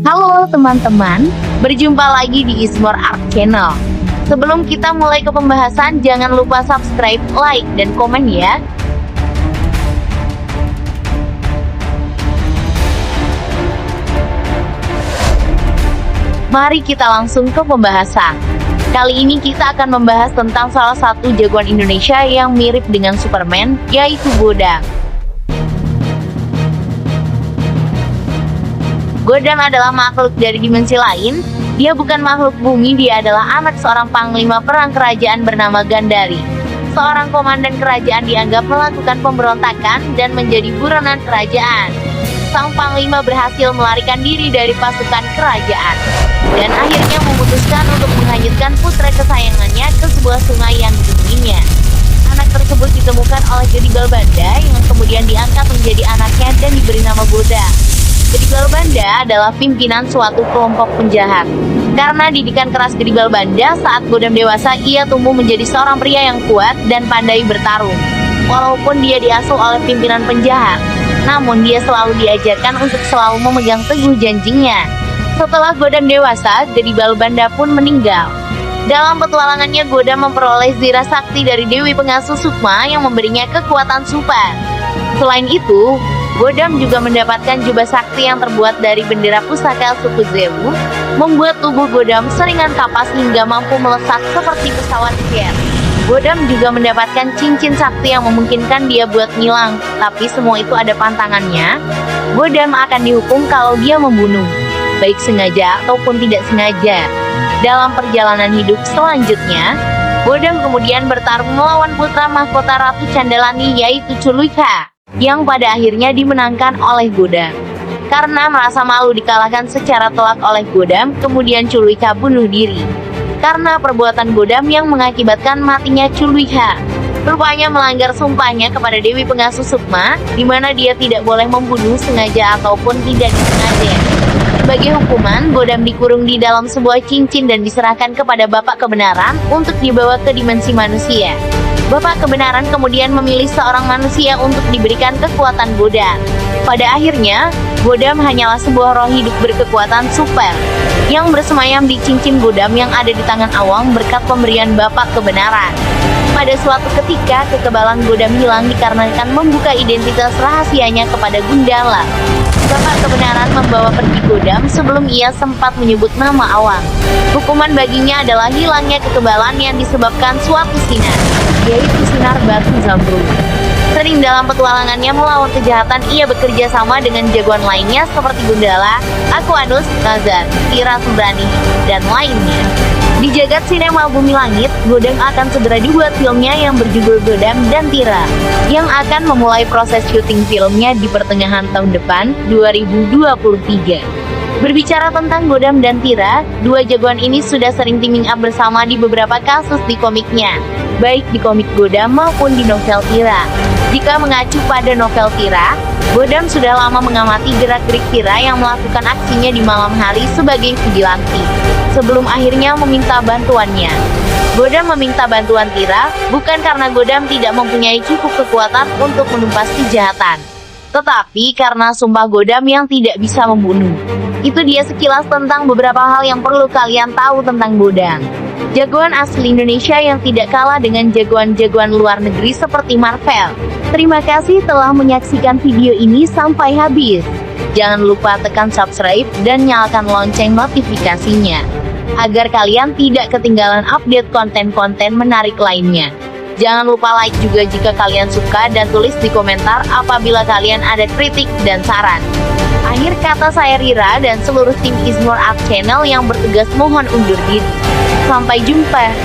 Halo teman-teman, berjumpa lagi di Ismor Art Channel. Sebelum kita mulai ke pembahasan, jangan lupa subscribe, like, dan komen ya. Mari kita langsung ke pembahasan. Kali ini kita akan membahas tentang salah satu jagoan Indonesia yang mirip dengan Superman, yaitu Godam. Godam adalah makhluk dari dimensi lain. Dia bukan makhluk bumi, dia adalah anak seorang panglima perang kerajaan bernama Gandhari. Seorang komandan kerajaan dianggap melakukan pemberontakan dan menjadi buronan kerajaan. Sang panglima berhasil melarikan diri dari pasukan kerajaan dan akhirnya memutuskan untuk menghanyutkan putra kesayangannya ke sebuah sungai yang ditempuinya. Anak tersebut ditemukan oleh Gedi Balbanda yang kemudian diangkat menjadi anaknya dan diberi nama Godam. Gedi Balbanda adalah pimpinan suatu kelompok penjahat. Karena didikan keras Gedi Balbanda, saat Godam dewasa, ia tumbuh menjadi seorang pria yang kuat dan pandai bertarung. Walaupun dia diasuh oleh pimpinan penjahat, namun dia selalu diajarkan untuk selalu memegang teguh janjinya. Setelah Godam dewasa, Gedi Balbanda pun meninggal. Dalam petualangannya, Godam memperoleh zira sakti dari Dewi Pengasuh Sukma yang memberinya kekuatan super. Selain itu, Godam juga mendapatkan jubah sakti yang terbuat dari bendera pusaka suku Zewu, membuat tubuh Godam seringan kapas hingga mampu melesat seperti pesawat jet. Godam juga mendapatkan cincin sakti yang memungkinkan dia buat ngilang, tapi semua itu ada pantangannya. Godam akan dihukum kalau dia membunuh, baik sengaja ataupun tidak sengaja. Dalam perjalanan hidup selanjutnya, Godam kemudian bertarung melawan putra mahkota Ratu Candalani yaitu Chuluika, yang pada akhirnya dimenangkan oleh Godam. Karena merasa malu dikalahkan secara telak oleh Godam, kemudian Chuluika bunuh diri. Karena perbuatan Godam yang mengakibatkan matinya Chuluika, rupanya melanggar sumpahnya kepada Dewi Pengasuh Sukma, di mana dia tidak boleh membunuh sengaja ataupun tidak disengaja. Sebagai hukuman, Godam dikurung di dalam sebuah cincin dan diserahkan kepada Bapak Kebenaran untuk dibawa ke dimensi manusia. Bapak Kebenaran kemudian memilih seorang manusia untuk diberikan kekuatan Godam. Pada akhirnya, Godam hanyalah sebuah roh hidup berkekuatan super yang bersemayam di cincin Godam yang ada di tangan Awang berkat pemberian Bapak Kebenaran. Pada suatu ketika, kekebalan Godam hilang dikarenakan membuka identitas rahasianya kepada Gundala. Bapak Kebenaran membawa pergi Godam sebelum ia sempat menyebut nama Awang. Hukuman baginya adalah hilangnya kekebalan yang disebabkan suatu sinar, yaitu sinar batu zamrud. Sering dalam petualangannya melawan kejahatan, ia bekerja sama dengan jagoan lainnya seperti Gundala, Aquanus, Nazar, Tira Sembrani, dan lainnya. Di jagat sinema Bumi Langit, Godam akan segera dibuat filmnya yang berjudul Godam dan Tira, yang akan memulai proses syuting filmnya di pertengahan tahun depan, 2023. Berbicara tentang Godam dan Tira, dua jagoan ini sudah sering teaming up bersama di beberapa kasus di komiknya, baik di komik Godam maupun di novel Tira. Jika mengacu pada novel Tira, Godam sudah lama mengamati gerak-gerik Tira yang melakukan aksinya di malam hari sebagai vigilanti, sebelum akhirnya meminta bantuannya. Godam meminta bantuan Tira, bukan karena Godam tidak mempunyai cukup kekuatan untuk menumpas kejahatan, tetapi karena sumpah Godam yang tidak bisa membunuh. Itu dia sekilas tentang beberapa hal yang perlu kalian tahu tentang Godam. Jagoan asli Indonesia yang tidak kalah dengan jagoan-jagoan luar negeri seperti Marvel. Terima kasih telah menyaksikan video ini sampai habis. Jangan lupa tekan subscribe dan nyalakan lonceng notifikasinya, agar kalian tidak ketinggalan update konten-konten menarik lainnya. Jangan lupa like juga jika kalian suka dan tulis di komentar apabila kalian ada kritik dan saran. Akhir kata, saya Rira dan seluruh tim Ismor Art Channel yang bertugas mohon undur diri. Sampai jumpa.